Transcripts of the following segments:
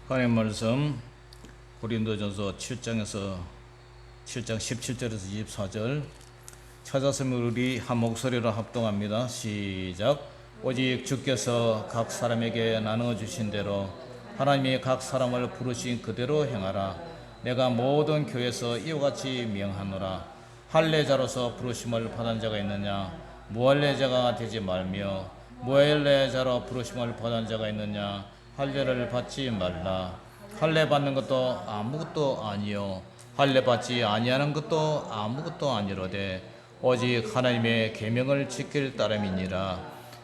하나님 말씀 고린도전서 7장 17절에서 24절 찾았으면 우리 한 목소리로 합동합니다. 시작. 오직 주께서 각 사람에게 나누어 주신 대로 하나님이 각 사람을 부르신 그대로 행하라. 내가 모든 교회에서 이와 같이 명하노라. 할례자로서 부르심을 받은 자가 있느냐? 무할례자가 되지 말며 무할례자로 부르심을 받은 자가 있느냐? 할례를 받지 말라. 할례 받는 것도 아무것도 아니요 할례 받지 아니하는 것도 아무것도 아니로되 오직 하나님의 계명을 지킬 따름이니라.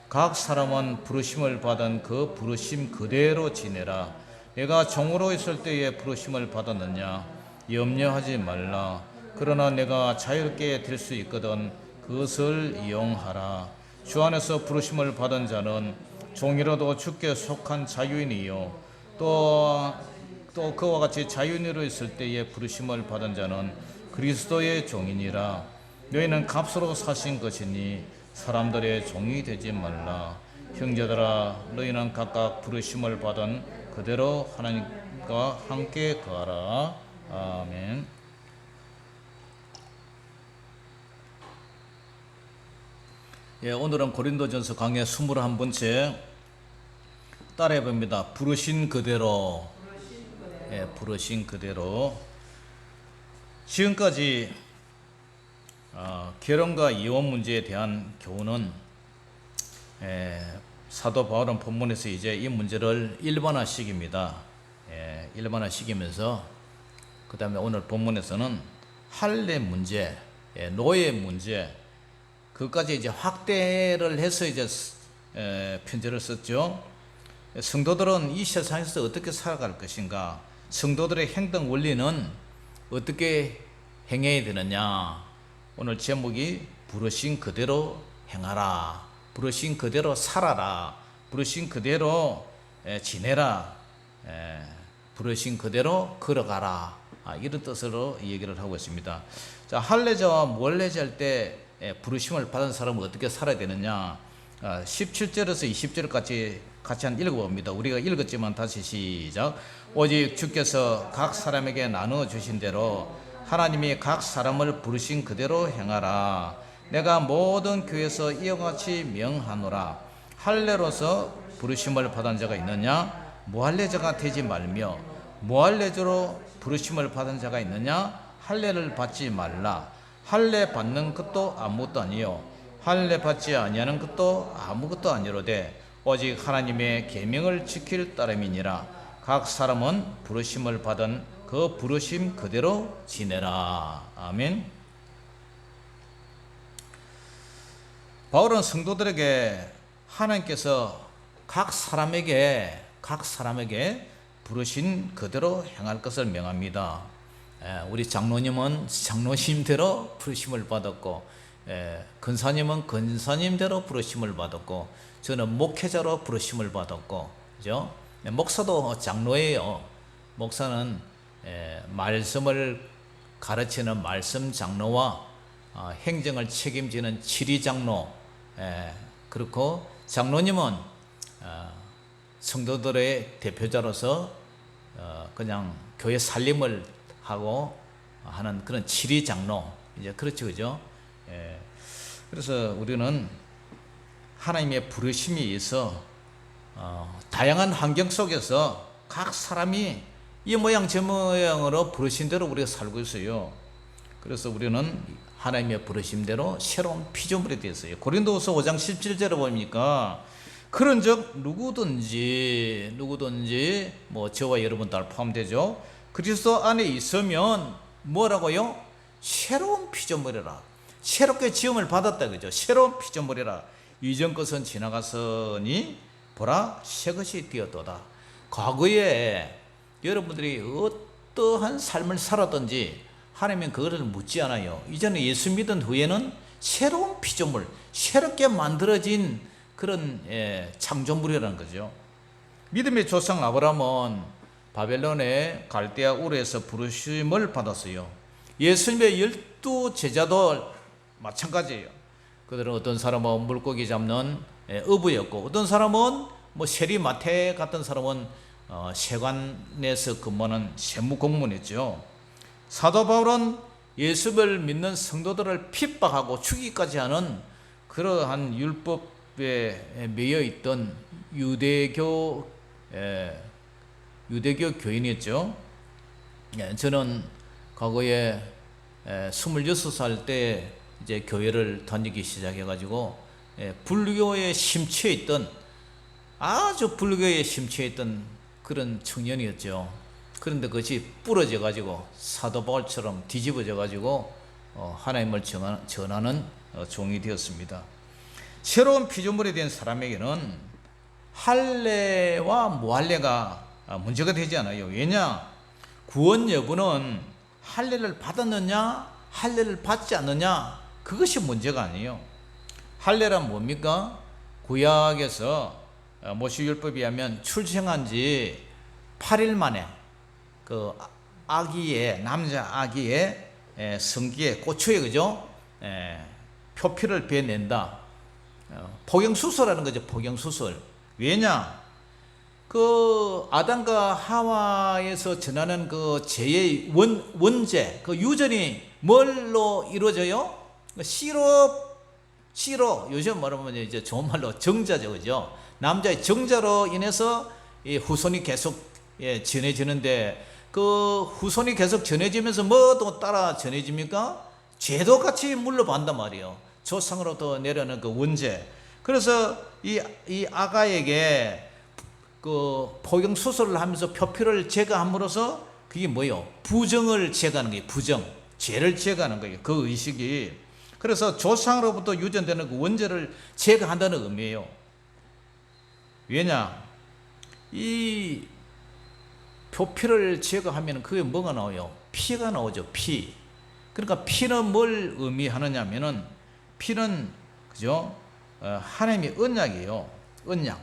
각 사람은 부르심을 받은 그 부르심 그대로 지내라. 내가 종으로 있을 때에 부르심을 받았느냐? 염려하지 말라. 그러나 내가 자유롭게 될 수 있거든 그것을 이용하라. 주 안에서 부르심을 받은 자는 종이라도 주께 속한 자유인이요 또 그와 같이 자유인으로 있을 때에 부르심을 받은 자는 그리스도의 종이니라. 너희는 값으로 사신 것이니 사람들의 종이 되지 말라. 형제들아, 너희는 각각 부르심을 받은 그대로 하나님과 함께 거하라. 아멘. 오늘은 고린도전서 강의 21번째 따라해 봅니다. 부르신 그대로. 부르신 그대로. 지금까지 결혼과 이혼 문제에 대한 교훈은 사도 바울은 본문에서 이제 이 문제를 일반화시킵니다. 일반화시키면서 그 다음에 오늘 본문에서는 할례 문제, 노예 문제, 그까지 이제 확대를 해서 이제 편지를 썼죠. 성도들은 이 세상에서 어떻게 살아갈 것인가? 성도들의 행동 원리는 어떻게 행해야 되느냐? 오늘 제목이 부르신 그대로 행하라. 부르신 그대로 살아라. 부르신 그대로 지내라. 부르신 그대로 걸어가라. 이런 뜻으로 얘기를 하고 있습니다. 자, 할례자와 무할례자 할 때 부르심을 받은 사람은 어떻게 살아야 되느냐? 17절에서 20절까지 같이 한 읽어봅니다. 우리가 읽었지만 다시 시작. 오직 주께서 각 사람에게 나누어 주신 대로 하나님이 각 사람을 부르신 그대로 행하라. 내가 모든 교회에서 이와 같이 명하노라. 할례로서 부르심을 받은 자가 있느냐? 무할례자가 되지 말며 무할례자로 부르심을 받은 자가 있느냐? 할례를 받지 말라. 할례 받는 것도 아무것도 아니요 할례 받지 아니하는 것도 아무것도 아니로되 오직 하나님의 계명을 지킬 따름이니라. 각 사람은 부르심을 받은 그 부르심 그대로 지내라. 아멘. 바울은 성도들에게 하나님께서 각 사람에게 부르신 그대로 행할 것을 명합니다. 우리 장로님은 장로님대로 부르심을 받았고, 근사님은 근사님대로 부르심을 받았고, 저는 목회자로 부르심을 받았고, 그죠? 목사도 장로예요. 목사는 말씀을 가르치는 말씀 장로와 행정을 책임지는 지리 장로, 그렇고 장로님은 성도들의 대표자로서 그냥 교회 살림을 하고 하는 그런 지리 장로, 이제 그렇죠, 그죠? 그래서 우리는 하나님의 부르심에 의해서 다양한 환경 속에서 각 사람이 이 모양 저 모양으로 부르신 대로 우리가 살고 있어요. 그래서 우리는 하나님의 부르심대로 새로운 피조물이 되었어요. 고린도후서 5장 17절에 보니까 그런즉 누구든지 뭐 저와 여러분 다 포함되죠. 그리스도 안에 있으면 뭐라고요? 새로운 피조물이라. 새롭게 지음을 받았다, 그죠? 새로운 피조물이라. 이전 것은 지나갔으니 보라 새 것이 되었도다. 과거에 여러분들이 어떠한 삶을 살았든지 하나님은 그거를 묻지 않아요. 이제는 예수 믿은 후에는 새로운 피조물, 새롭게 만들어진 그런 창조물이라는 거죠. 믿음의 조상 아브라함은 바벨론의 갈대아 우르에서 부르심을 받았어요. 예수님의 12제자도 마찬가지예요. 그들은 어떤 사람은 물고기 잡는 어부였고, 어떤 사람은 뭐 세리마태 같은 사람은 세관에서 근무하는 세무 공무원이었죠. 사도 바울은 예수를 믿는 성도들을 핍박하고 죽이기까지 하는 그러한 율법에 매여 있던 유대교 교인이었죠. 저는 과거에 26살 때 이제 교회를 다니기 시작해가지고 불교에 심취해 있던, 아주 불교에 심취해 있던 그런 청년이었죠. 그런데 그것이 부러져 가지고 사도 바울처럼 뒤집어져 가지고 하나님을 전하는 종이 되었습니다. 새로운 피조물이 된 사람에게는 할례와 무할례가 문제가 되지 않아요. 왜냐? 구원 여부는 할례를 받았느냐 할례를 받지 않느냐, 그것이 문제가 아니에요. 할례란 뭡니까? 구약에서 모세율법에 의하면 출생한 지 8일 만에 그 아기의, 남자 아기의 성기에 고추에, 그죠? 표피를 베낸다. 포경수술하는 거죠. 포경수술. 왜냐? 그 아담과 하와에서 전하는 그 죄의 원죄, 그 유전이 뭘로 이루어져요? 씨로 요즘 말하면 이제 좋은 말로 정자죠, 그죠? 남자의 정자로 인해서 이 후손이 계속 전해지는데, 그 후손이 계속 전해지면서 뭐도 따라 전해집니까? 죄도 같이 물러반단 말이에요. 조상으로부터 내려오는 그 원죄. 그래서 이 아가에게 그 포경 수술을 하면서 표피를 제거함으로써 그게 뭐예요? 부정을 제거하는 거예요. 부정, 죄를 제거하는 거예요. 그 의식이. 그래서 조상으로부터 유전되는 그 원죄를 제거한다는 의미예요. 왜냐? 이 표피를 제거하면 그게 뭐가 나와요? 피가 나오죠. 피. 그러니까 피는 뭘 의미하느냐면은, 피는 그죠? 하나님의 언약이에요. 언약.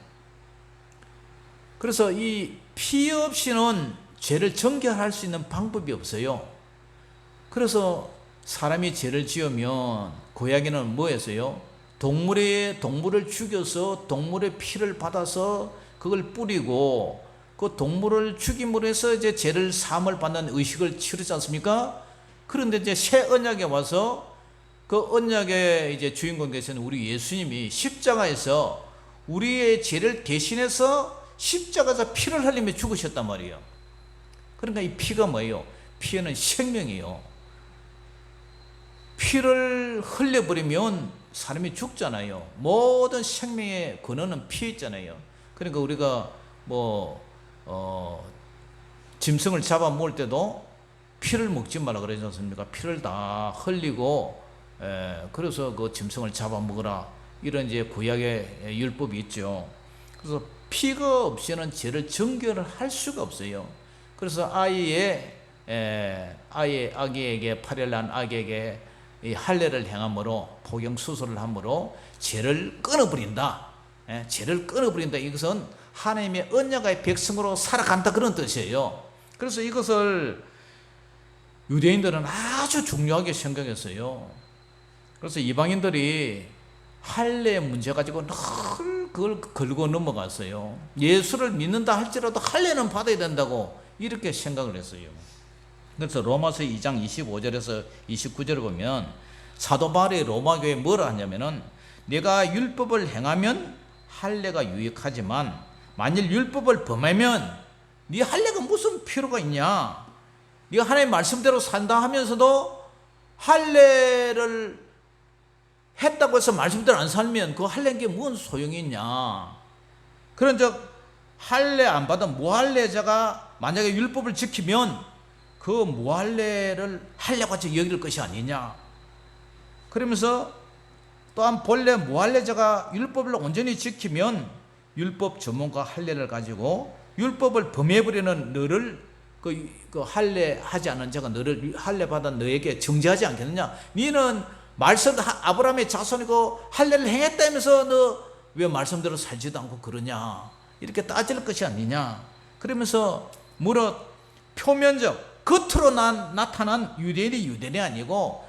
그래서 이 피 없이는 죄를 정결할 수 있는 방법이 없어요. 그래서 사람이 죄를 지으면 구약에는 뭐였어요? 동물을 죽여서 동물의 피를 받아서 그걸 뿌리고, 그 동물을 죽임으로 해서 이제 죄를 사함을 받는 의식을 치르지 않습니까? 그런데 이제 새 언약에 와서 그 언약의 이제 주인공 되신 우리 예수님이 십자가에서 우리의 죄를 대신해서 십자가에서 피를 흘리며 죽으셨단 말이에요. 그러니까 이 피가 뭐예요? 피는 생명이에요. 피를 흘려버리면 사람이 죽잖아요. 모든 생명의 근원은 피에 있잖아요. 그러니까 우리가 짐승을 잡아 먹을 때도 피를 먹지 말라 그러지 않습니까? 피를 다 흘리고, 그래서 그 짐승을 잡아 먹으라, 이런 이제 구약의 율법이 있죠. 그래서 피가 없이는 죄를 정결할 수가 없어요. 그래서 아기에게 8일 난 아기에게 이 할례를 행함으로, 포경 수술을 함으로 죄를 끊어버린다. 죄를 끊어버린다. 이것은 하나님의 언약의 백성으로 살아간다, 그런 뜻이에요. 그래서 이것을 유대인들은 아주 중요하게 생각했어요. 그래서 이방인들이 할례 문제 가지고 늘 그걸 걸고 넘어갔어요. 예수를 믿는다 할지라도 할례는 받아야 된다고 이렇게 생각을 했어요. 그래서 로마서 2장 25절에서 29절을 보면 사도 바울이 로마 교회에 뭐라 하냐면은, 내가 율법을 행하면 할례가 유익하지만 만일 율법을 범하면 네 할례가 무슨 필요가 있냐? 네가 하나님 말씀대로 산다 하면서도 할례를 했다고 해서 말씀대로 안 살면 그 할례인 게 무슨 소용이 있냐? 그런즉 할례 안 받은 무할례자가 만약에 율법을 지키면 그 무할례를 할례같이 여길 것이 아니냐? 그러면서 또한 본래 무할례자가 율법을 온전히 지키면 율법 전문가 할례를 가지고 율법을 범해버리는 너를 그 할례 하지 않은 자가 너를 할례 받은 너에게 정죄하지 않겠느냐? 너는 말씀 아브라함의 자손이고 할례를 행했다면서 너 왜 말씀대로 살지도 않고 그러냐? 이렇게 따질 것이 아니냐? 그러면서 무릇 표면적 겉으로 나타난 유대인이 아니고,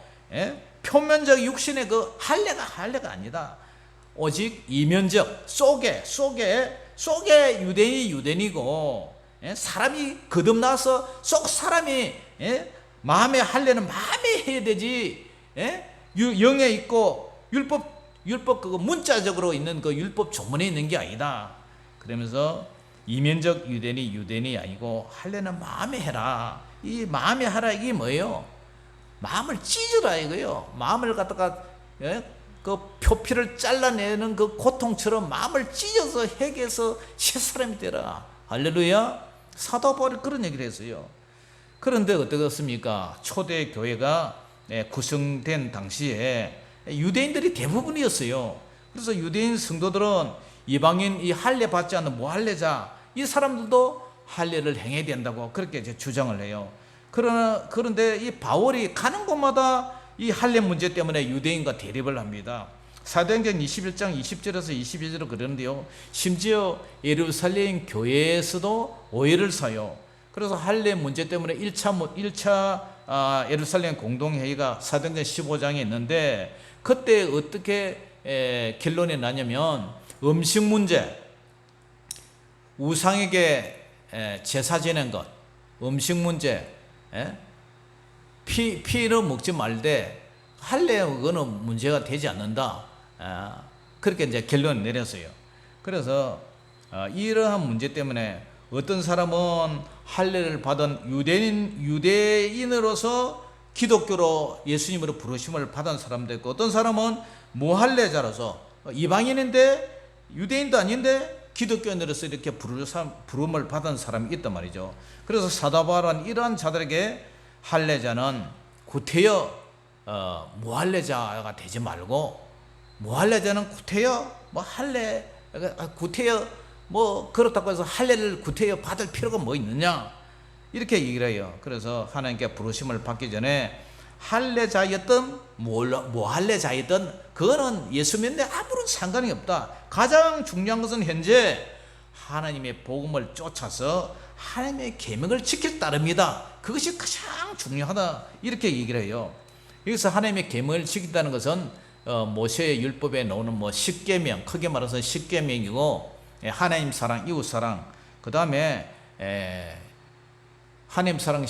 표면적 육신의 그 할례가 아니다. 오직 이면적 속에 유대인이 유대인이고, 사람이 거듭나서 쏙 사람이 마음의 할례는 마음에 해야 되지. 영에 있고 율법 그거 문자적으로 있는 그 율법 조문에 있는 게 아니다. 그러면서 이면적 유대인이 아니고 할례는 마음에 해라. 이 마음에 하라 이게 뭐예요? 마음을 찢으라 이거요. 마음을 갖다가 그 표피를 잘라내는 그 고통처럼 마음을 찢어서 회개해서 새 사람이 되라. 할렐루야. 사도 바울이 그런 얘기를 했어요. 그런데 어떻겠습니까? 초대 교회가 구성된 당시에 유대인들이 대부분이었어요. 그래서 유대인 성도들은 이방인 이 할례 받지 않는 무할례자 이 사람들도 할례를 행해야 된다고 그렇게 이제 주장을 해요. 그런데 이 바울이 가는 곳마다 이 할례 문제 때문에 유대인과 대립을 합니다. 사도행전 21장 20절에서 22절로 그러는데요. 심지어 예루살렘 교회에서도 오해를 사요. 그래서 할례 문제 때문에 1차 예루살렘 공동회의가 사도행전 15장에 있는데 그때 어떻게 결론이 나냐면 음식 문제, 우상에게 제사 지낸 것, 음식 문제, 피를 먹지 말되 할례 그거는 문제가 되지 않는다. 그렇게 이제 결론을 내렸어요. 그래서 이러한 문제 때문에 어떤 사람은 할례를 받은 유대인으로서 기독교로 예수님으로 부르심을 받은 사람도 있고 어떤 사람은 무할례자로서 이방인인데 유대인도 아닌데 기독교인으로서 이렇게 부름을 받은 사람이 있단 말이죠. 그래서 사도 바울은 이러한 자들에게 할례자는 구태여 무할례자가 되지 말고 무할례자는 구태여 구태여 그렇다고 해서 할례를 구태여 받을 필요가 뭐 있느냐 이렇게 얘기를 해요. 그래서 하나님께 부르심을 받기 전에 할례자였든 무할례자였든 그거는 예수 믿는데 아무런 상관이 없다. 가장 중요한 것은 현재 하나님의 복음을 쫓아서 하나님의 계명을 지킬 따릅니다. 그것이 가장 중요하다 이렇게 얘기를 해요. 여기서 하나님의 계명을 지킨다는 것은 모세의 율법에 나오는 십계명, 크게 말해서 십계명이고 하나님 사랑, 이웃 사랑, 그 다음에 하나님 사랑,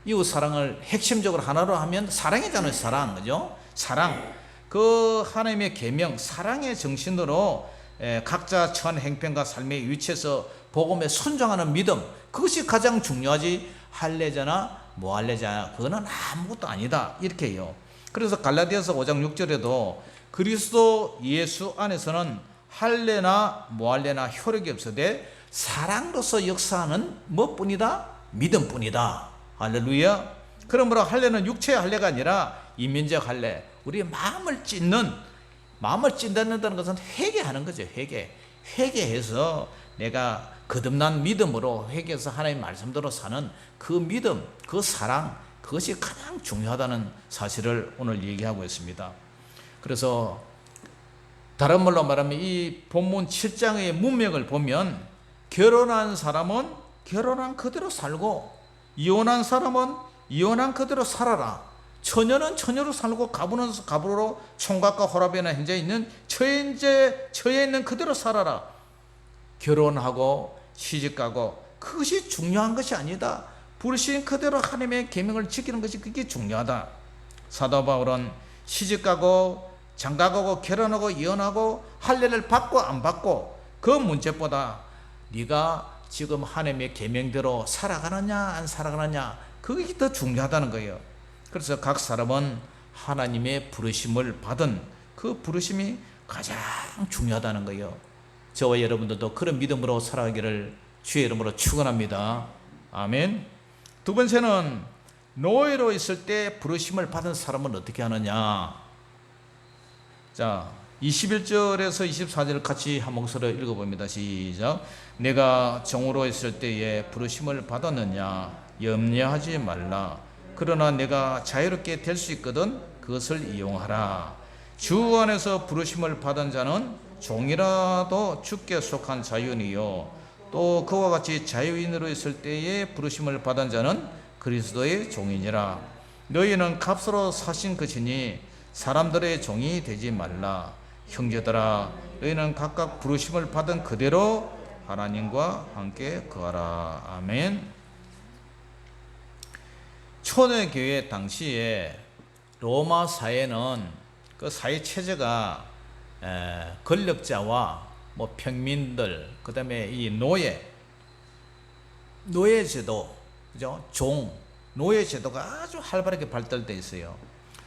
이웃 사랑을 핵심적으로 하나로 하면 사랑이잖아요. 사랑, 그죠? 사랑. 그 하나님의 계명, 사랑의 정신으로 각자 처한 행편과 삶의 위치에서 복음에 순종하는 믿음, 그것이 가장 중요하지. 할례자나 무할례자 그거는 아무것도 아니다 이렇게 해요. 그래서 갈라디아서 5장 6절에도 그리스도 예수 안에서는 할례나 무할례나 효력이 없으되 사랑으로서 역사하는 무엇뿐이다? 믿음뿐이다. 할렐루야. 그러므로 할례는 육체의 할례가 아니라 이면적 할례, 우리의 마음을 찢는다는 것은 회개하는 거죠. 회개해서 내가 거듭난 믿음으로 회개해서 하나님의 말씀대로 사는 그 믿음, 그 사랑, 그것이 가장 중요하다는 사실을 오늘 얘기하고 있습니다. 그래서 다른 말로 말하면 이 본문 7장의 문맥을 보면 결혼한 사람은 결혼한 그대로 살고 이혼한 사람은 이혼한 그대로 살아라. 처녀는 처녀로 살고 가부는 가부로 총각과 호라비나 현재 있는 처에 있는 그대로 살아라. 결혼하고 시집가고 그것이 중요한 것이 아니다. 부르신 그대로 하나님의 계명을 지키는 것이 그게 중요하다. 사도 바울은 시집가고 장가가고 결혼하고 이혼하고 할례를 받고 안 받고 그 문제보다 네가 지금 하나님의 계명대로 살아가느냐 안 살아가느냐 그게 더 중요하다는 거예요. 그래서 각 사람은 하나님의 부르심을 받은 그 부르심이 가장 중요하다는 거예요. 저와 여러분들도 그런 믿음으로 살아가기를 주의 이름으로 축원합니다. 아멘. 두 번째는 노예로 있을 때 부르심을 받은 사람은 어떻게 하느냐. 자, 21절에서 24절을 같이 한 목소리로 읽어봅니다. 시작. 내가 종으로 있을 때에 부르심을 받았느냐 염려하지 말라. 그러나 내가 자유롭게 될 수 있거든 그것을 이용하라. 주 안에서 부르심을 받은 자는 종이라도 주께 속한 자유인이요 또 그와 같이 자유인으로 있을 때에 부르심을 받은 자는 그리스도의 종이니라. 너희는 값으로 사신 것이니 사람들의 종이 되지 말라. 형제들아, 너희는 각각 부르심을 받은 그대로 하나님과 함께 거하라. 아멘. 초대교회 당시에 로마 사회는 그 사회 체제가 권력자와 뭐 평민들, 그 다음에 이 노예제도, 그죠? 노예제도가 아주 활발하게 발달되어 있어요.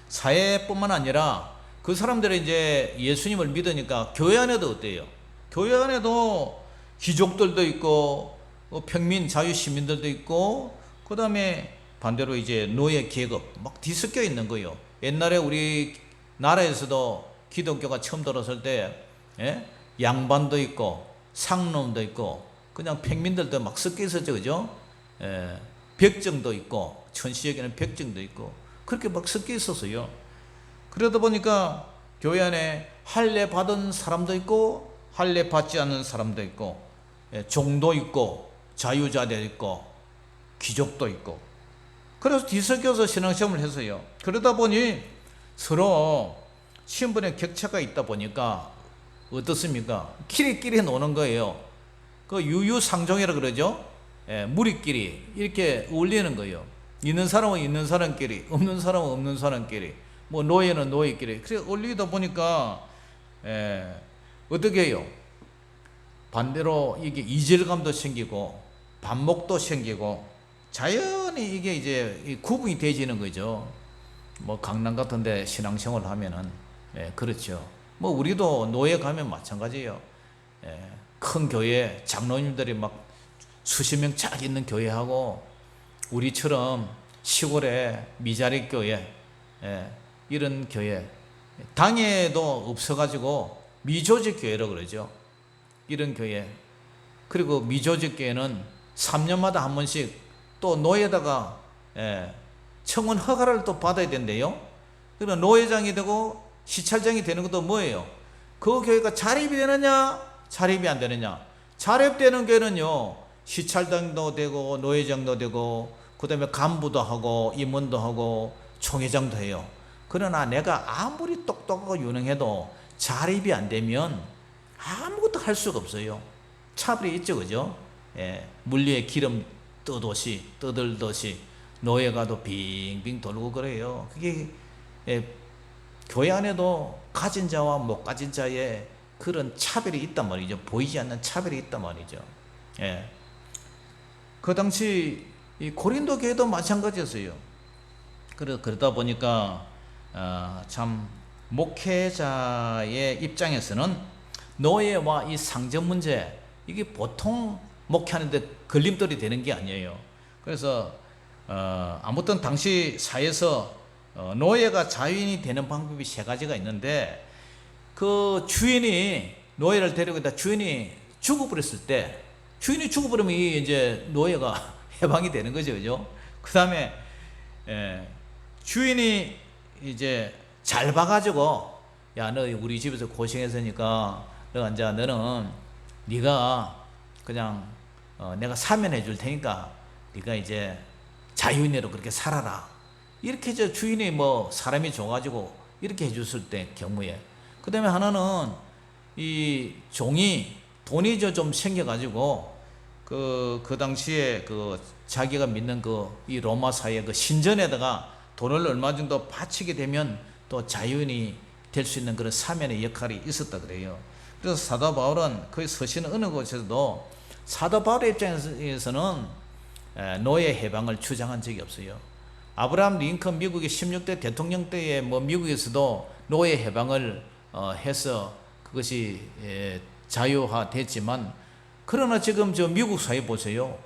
사회뿐만 아니라 그 사람들이 이제 예수님을 믿으니까 교회 안에도 어때요? 교회 안에도 귀족들도 있고 평민 자유시민들도 있고, 그 다음에 반대로 이제 노예 계급 막 뒤섞여 있는 거예요. 옛날에 우리 나라에서도 기독교가 처음 들어설 때 양반도 있고 상놈도 있고 그냥 평민들도 막 섞여 있었죠, 그죠? 백정도 있고, 천시에게는 백정도 있고, 그렇게 막 섞여 있었어요. 그러다 보니까 교회 안에 할례 받은 사람도 있고 할례 받지 않는 사람도 있고, 종도 있고 자유자도 있고 귀족도 있고, 그래서 뒤섞여서 신앙시험을 했어요. 그러다 보니 서로 신분의 격차가 있다 보니까 어떻습니까? 끼리끼리 노는 거예요. 그 유유상종이라 그러죠. 무리끼리 이렇게 어울리는 거예요. 있는 사람은 있는 사람끼리, 없는 사람은 없는 사람끼리, 뭐 노예는 노예끼리, 그래 어울리다 보니까 어떻게 해요? 반대로 이게 이질감도 생기고 반목도 생기고 자연히 이게 이제 구분이 되지는 거죠. 뭐 강남 같은데 신앙생활을 하면은 그렇죠. 뭐 우리도 노예 가면 마찬가지예요. 큰 교회 장로님들이 막 수십 명 쫙 있는 교회하고 우리처럼 시골에 미자리 교회, 이런 교회, 당에도 없어가지고 미조직 교회라고 그러죠. 이런 교회. 그리고 미조직 교회는 3년마다 한 번씩 또 노예다가 청원 허가를 또 받아야 된대요. 그러면 노예장이 되고 시찰장이 되는 것도 뭐예요? 그 교회가 자립이 되느냐 자립이 안 되느냐. 자립되는 교회는요, 시찰장도 되고 노예장도 되고 그 다음에 간부도 하고 임원도 하고 총회장도 해요. 그러나 내가 아무리 똑똑하고 유능해도 자립이 안 되면 아무것도 할 수가 없어요. 차별이 있죠, 그죠? 물리에 기름 떠들듯이 노예가도 빙빙 돌고 그래요. 그게 교회 안에도 가진 자와 못 가진 자의 그런 차별이 있단 말이죠. 보이지 않는 차별이 있단 말이죠. 그 당시 이 고린도 교회도 마찬가지였어요. 그러다 보니까 참 목회자의 입장에서는 노예와 이 상전 문제, 이게 보통 목회하는데 걸림돌이 되는 게 아니에요. 그래서 아무튼 당시 사회에서 노예가 자유인이 되는 방법이 세 가지가 있는데, 그 주인이 노예를 데리고 주인이 죽어버렸을 때, 주인이 죽어버리면 이제 노예가 해방이 되는 거죠, 그죠? 그 다음에 주인이 이제 잘 봐가지고, 야, 너 우리 집에서 고생했으니까 너는 네가 그냥 내가 사면해 줄 테니까 네가 이제 자유인으로 그렇게 살아라. 이렇게 저 주인이 뭐 사람이 줘가지고 이렇게 해줬을 때 경우에, 그 다음에 하나는 이 종이 돈이 좀 생겨가지고 그 당시에 그 자기가 믿는 이 로마 사회 그 신전에다가 돈을 얼마 정도 바치게 되면 또 자유인이 될 수 있는 그런 사면의 역할이 있었다 그래요. 그래서 사도 바울은 그 서신 어느 곳에서도 사도 바울의 입장에서는 노예 해방을 주장한 적이 없어요. 아브라함 링컨 미국의 16대 대통령 때에 뭐 미국에서도 노예 해방을 해서 그것이 자유화됐지만, 그러나 지금 저 미국 사회 보세요.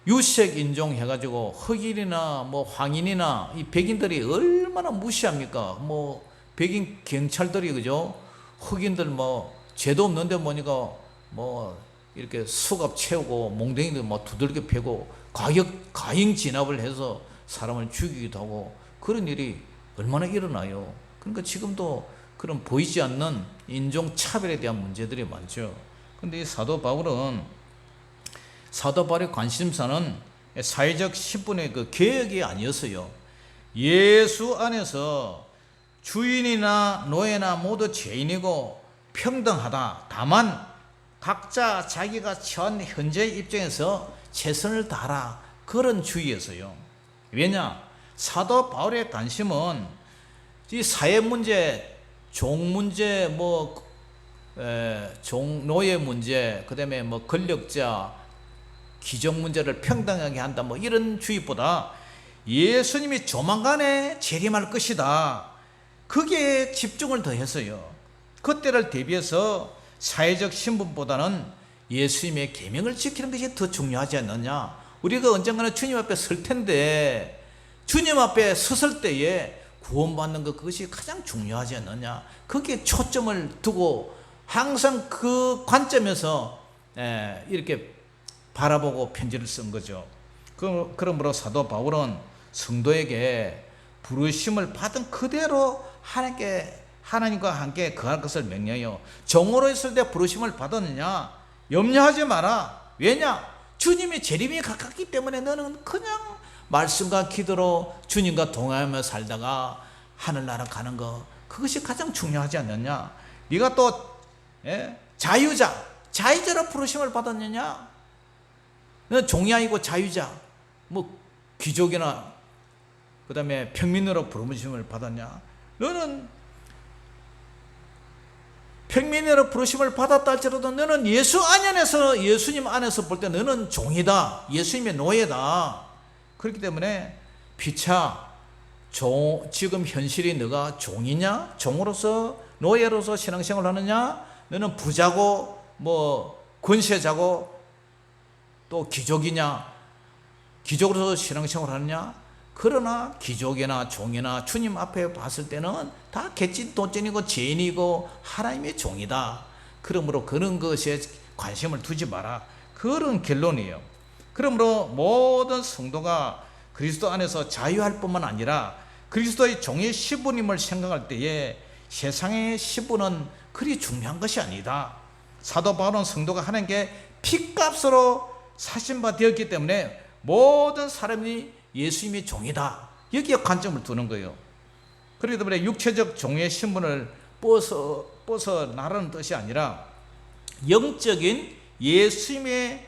유색 인종 해가지고 흑인이나 뭐 황인이나 이 백인들이 얼마나 무시합니까? 뭐 백인 경찰들이, 그죠? 흑인들 뭐 죄도 없는데 뭐니까 뭐 이렇게 수갑 채우고 몽둥이들 뭐 두들겨 패고 가행 진압을 해서 사람을 죽이기도 하고, 그런 일이 얼마나 일어나요. 그러니까 지금도 그런 보이지 않는 인종 차별에 대한 문제들이 많죠. 근데 이 사도 바울의 관심사는 사회적 신분의 그 개혁이 아니었어요. 예수 안에서 주인이나 노예나 모두 죄인이고 평등하다. 다만 각자 자기가 처한 현재 입장에서 최선을 다하라, 그런 주의였어요. 왜냐? 사도 바울의 관심은 이 사회 문제, 종 문제, 종노예 문제, 그 다음에 권력자, 기정 문제를 평등하게 한다, 이런 주의보다 예수님이 조만간에 재림할 것이다, 그게 집중을 더 했어요. 그때를 대비해서 사회적 신분보다는 예수님의 계명을 지키는 것이 더 중요하지 않느냐. 우리가 언젠가는 주님 앞에 설 텐데, 주님 앞에 섰을 때에 구원받는 것, 그것이 가장 중요하지 않느냐. 거기에 초점을 두고 항상 그 관점에서 이렇게 바라보고 편지를 쓴 거죠. 그러므로 사도 바울은 성도에게 부르심을 받은 그대로 하나님과 함께 거할 것을 명령해요. 종으로 있을 때 부르심을 받았느냐? 염려하지 마라. 왜냐? 주님의 재림이 가깝기 때문에 너는 그냥 말씀과 기도로 주님과 동행하며 살다가 하늘나라 가는 거, 그것이 가장 중요하지 않느냐? 네가 또 자유자로 부르심을 받았느냐? 너는 종이 아니고 자유자, 귀족이나 그 다음에 평민으로 부르심을 받았냐? 너는 평민으로 부르심을 받았다 할지라도 너는 예수님 안에서 볼 때 너는 종이다, 예수님의 노예다. 그렇기 때문에 피차 지금 현실이 너가 종이냐, 종으로서 노예로서 신앙생활을 하느냐, 너는 부자고 권세자고 또 기족이냐, 기족으로서 신앙생활을 하느냐. 그러나 기족이나 종이나 주님 앞에 봤을 때는 다 개찐돈찐이고 죄인이고 하나님의 종이다. 그러므로 그런 것에 관심을 두지 마라, 그런 결론이에요. 그러므로 모든 성도가 그리스도 안에서 자유할 뿐만 아니라 그리스도의 종의 시분임을 생각할 때에 세상의 시분은 그리 중요한 것이 아니다. 사도 바울은 성도가 하나님께 핏값으로 사신 바 되었기 때문에 모든 사람이 예수님의 종이다, 여기에 관점을 두는 거예요. 그렇기 때문에 육체적 종의 신분을 벗어나라는 뜻이 아니라 영적인 예수님의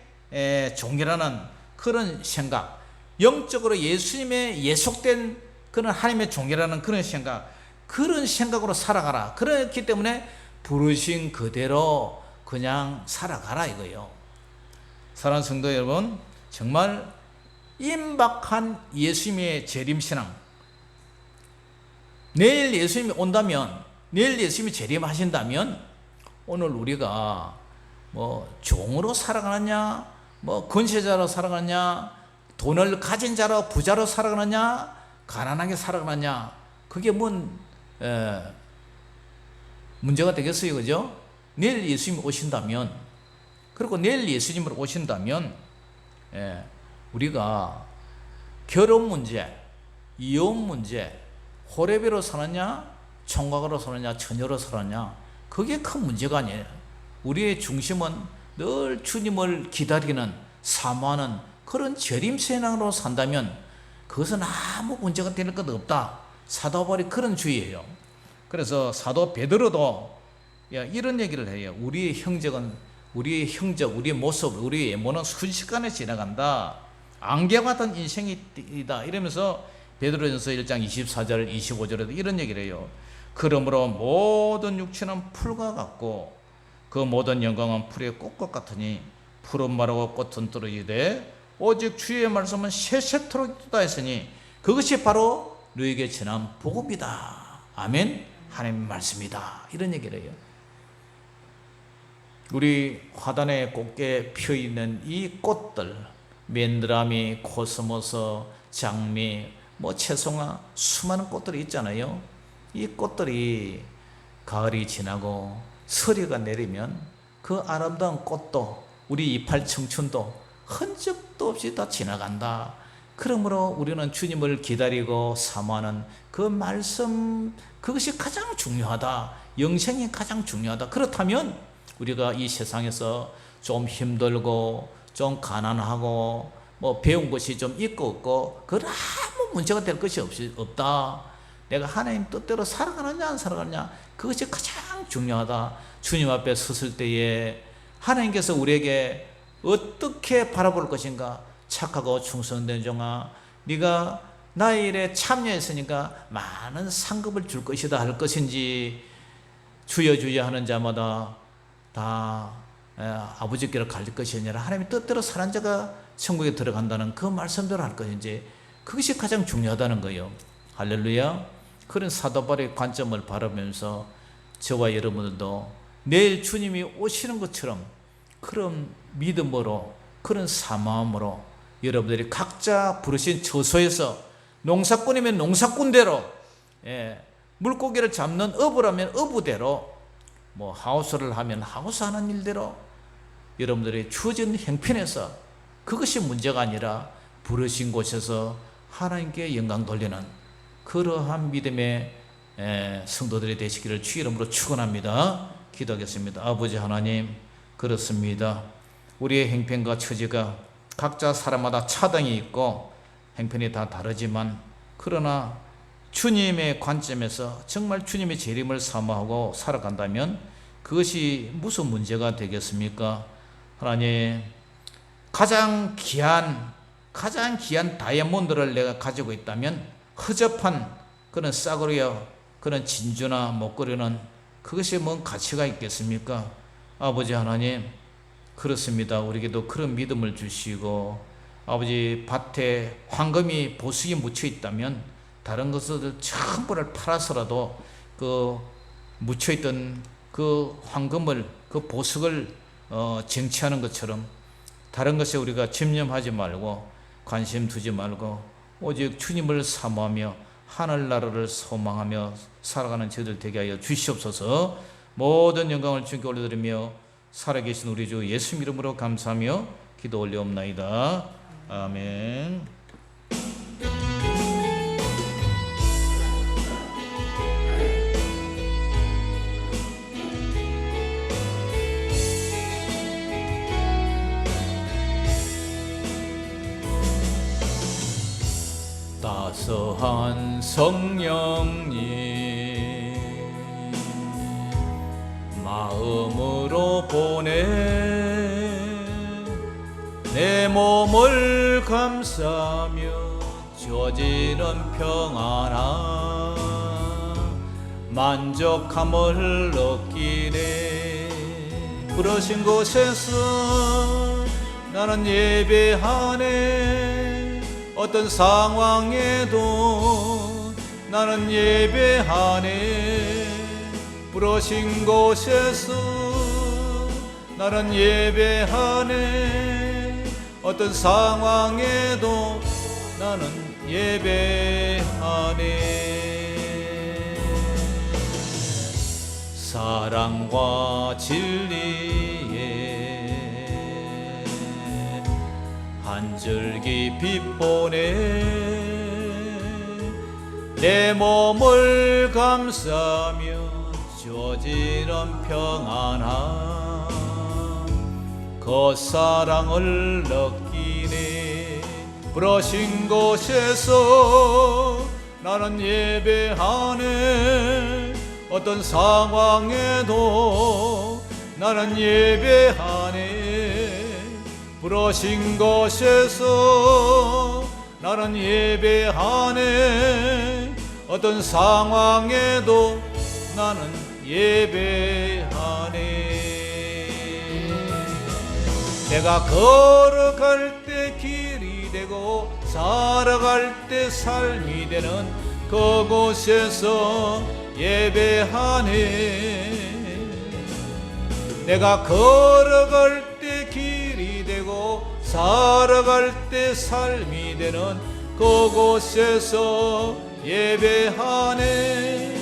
종이라는 그런 생각, 영적으로 예수님의 예속된 그런 하나님의 종이라는 그런 생각으로 살아가라. 그렇기 때문에 부르신 그대로 그냥 살아가라 이거예요. 사랑하는 성도 여러분, 정말 임박한 예수님의 재림신앙, 내일 예수님이 온다면, 내일 예수님이 재림하신다면 오늘 우리가 종으로 살아가느냐, 권세자로 살아가느냐, 돈을 가진 자로 부자로 살아가느냐, 가난하게 살아가느냐, 그게 문제가 되겠어요, 그죠? 내일 예수님이 오신다면, 그리고 내일 예수님으로 오신다면 우리가 결혼 문제, 이혼 문제, 호레비로 사느냐, 총각으로 사느냐, 처녀로 사느냐, 그게 큰 문제가 아니에요. 우리의 중심은 늘 주님을 기다리는, 사모하는 그런 재림신앙으로 산다면 그것은 아무 문제가 될 것 없다. 사도 바울이 그런 주의예요. 그래서 사도 베드로도 이런 얘기를 해요. 우리의 형적, 우리의 모습, 우리의 외모는 순식간에 지나간다. 안개 같은 인생이다. 이러면서 베드로전서 1장 24절 25절에도 이런 얘기를 해요. 그러므로 모든 육체는 풀과 같고 그 모든 영광은 풀의 꽃과 같으니 풀은 마르고 꽃은 떨어지되 오직 주의 말씀은 세세토록 있다 했으니 그것이 바로 너에게 전한 복음이다. 아멘. 하나님의 말씀이다. 이런 얘기를 해요. 우리 화단에 곱게 피어있는 이 꽃들, 맨드라미, 코스모스, 장미, 채송화, 수많은 꽃들이 있잖아요. 이 꽃들이 가을이 지나고 서리가 내리면 그 아름다운 꽃도, 우리 이팔 청춘도 흔적도 없이 다 지나간다. 그러므로 우리는 주님을 기다리고 사모하는 그 말씀, 그것이 가장 중요하다. 영생이 가장 중요하다. 그렇다면 우리가 이 세상에서 좀 힘들고 좀 가난하고 배운 것이 좀 있고 없고 그건 아무 문제가 될 것이 없다. 내가 하나님 뜻대로 살아가느냐 안 살아가느냐, 그것이 가장 중요하다. 주님 앞에 섰을 때에 하나님께서 우리에게 어떻게 바라볼 것인가? 착하고 충성된 종아, 네가 나의 일에 참여했으니까 많은 상급을 줄 것이다 할 것인지, 주여 주여 하는 자마다 다 아버지께로 갈 것이 아니라 하나님의 뜻대로 사는 자가 천국에 들어간다는 그 말씀대로 할 것인지, 그것이 가장 중요하다는 거예요. 할렐루야. 그런 사도 바울의 관점을 바라보면서 저와 여러분들도 내일 주님이 오시는 것처럼 그런 믿음으로, 그런 사마음으로 여러분들이 각자 부르신 처소에서, 농사꾼이면 농사꾼대로, 물고기를 잡는 어부라면 어부대로, 뭐 하우스를 하면 하우스 하는 일대로 여러분들이 주어진 형편에서, 그것이 문제가 아니라 부르신 곳에서 하나님께 영광 돌리는 그러한 믿음의 성도들이 되시기를 주 이름으로 축원합니다. 기도하겠습니다. 아버지 하나님, 그렇습니다. 우리의 형편과 처지가 각자 사람마다 차등이 있고 형편이 다 다르지만, 그러나 주님의 관점에서 정말 주님의 재림을 사모하고 살아간다면 그것이 무슨 문제가 되겠습니까? 하나님, 가장 귀한 다이아몬드를 내가 가지고 있다면 허접한 그런 싸구려, 그런 진주나 목걸이는 그것이 뭔 가치가 있겠습니까? 아버지 하나님, 그렇습니다. 우리에게도 그런 믿음을 주시고, 아버지, 밭에 황금이 보석이 묻혀 있다면 다른 것을 전부를 팔아서라도 그 묻혀있던 그 황금을, 그 보석을 쟁취하는 것처럼 다른 것에 우리가 집념하지 말고 관심 두지 말고 오직 주님을 사모하며 하늘나라를 소망하며 살아가는 저희들 되게 하여 주시옵소서. 모든 영광을 주님께 올려드리며 살아계신 우리 주 예수 이름으로 감사하며 기도 올려옵나이다. 아멘. 따스한 성령님, 마음으로 보내 내 몸을 감싸며 주어지는 평안함 만족함을 느끼네. 부르신 곳에서 나는 예배하네. 어떤 상황에도 나는 예배하네. 부르신 곳에서 나는 예배하네. 어떤 상황에도 나는 예배하네. 사랑과 진리에 한 줄기 빛보네. 내 몸을 감싸며 주어지는 평안함 그 사랑을 느끼네. 부르신 곳에서 나는 예배하네. 어떤 상황에도 나는 예배하네. 부르신 곳에서 나는 예배하네. 어떤 상황에도 나는 예배하네. 내가 걸어갈 때 길이 되고 살아갈 때 삶이 되는 그곳에서 예배하네. 내가 걸어갈 때 길이 되고 살아갈 때 삶이 되는 그곳에서 예배하네.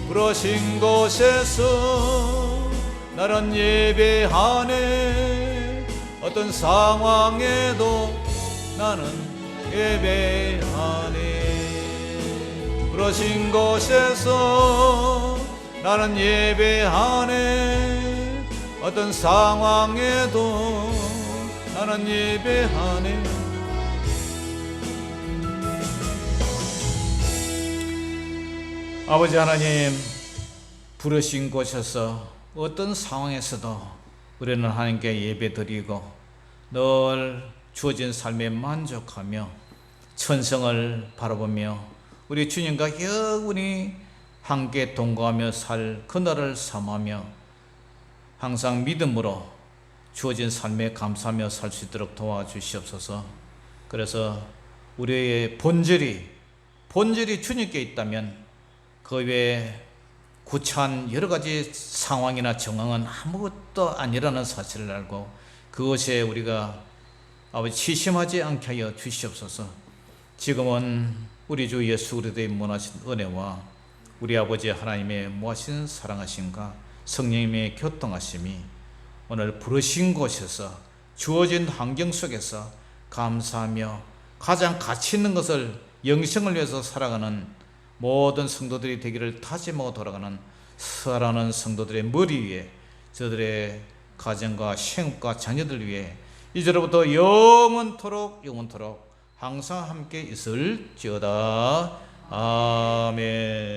부르신 곳에서 나는 예배하네. 어떤 상황에도 나는 예배하네. 부르신 곳에서 나는 예배하네. 어떤 상황에도 나는 예배하네. 아버지 하나님, 부르신 곳에서 어떤 상황에서도 우리는 하나님께 예배드리고 늘 주어진 삶에 만족하며 천성을 바라보며 우리 주님과 영원히 함께 동거하며 살 그날을 삼하며 항상 믿음으로 주어진 삶에 감사하며 살 수 있도록 도와주시옵소서. 그래서 우리의 본질이 주님께 있다면 그 외에 구차한 여러 가지 상황이나 정황은 아무것도 아니라는 사실을 알고 그것에 우리가 아버지 치심하지 않게 하여 주시옵소서. 지금은 우리 주 예수 그리스도의 무한하신 은혜와 우리 아버지 하나님의 무한하신 사랑하심과 성령님의 교통하심이 오늘 부르신 곳에서 주어진 환경 속에서 감사하며 가장 가치 있는 것을 영생을 위해서 살아가는 모든 성도들이 되기를 다짐하고 돌아가는 사랑하는 성도들의 머리 위에 저들의 가정과 생업과 자녀들 위해 이제로부터 영원토록 항상 함께 있을지어다. 아멘.